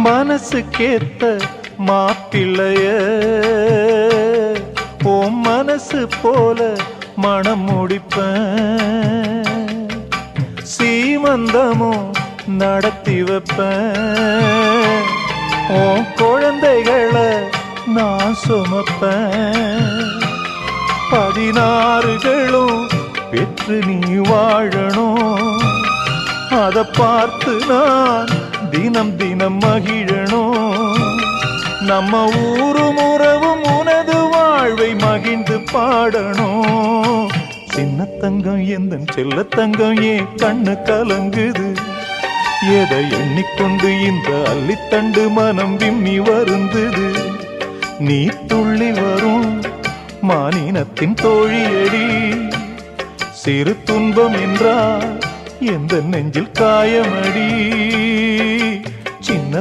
மனசுக்கேத்த மாப்பிள்ளைய உன் மனசு போல மனம் முடிப்பேன், சீமந்தமும் நடத்தி வைப்பேன், உன் குழந்தைகளை நான் சுமப்பேன், 16களும் பெற்று நீ வாழணும், அதை பார்த்து நான் தினம் தினம் மகிழணும், நம்ம ஊரும் உறவும் உனது வாழ்வை மகிழ்ந்து பாடணும். சின்ன தங்கம் எந்தன் செல்ல தங்கம் ஏன் கண்ணு கலங்குது, எதை எண்ணிக்கொண்டு இந்த அள்ளித்தண்டு மனம் விம்மி வருந்தது, நீ துள்ளி வரும் மானினத்தின் தோழியடி, சிறு துன்பம் என்றால் எந்த நெஞ்சில் காயமடி, சின்ன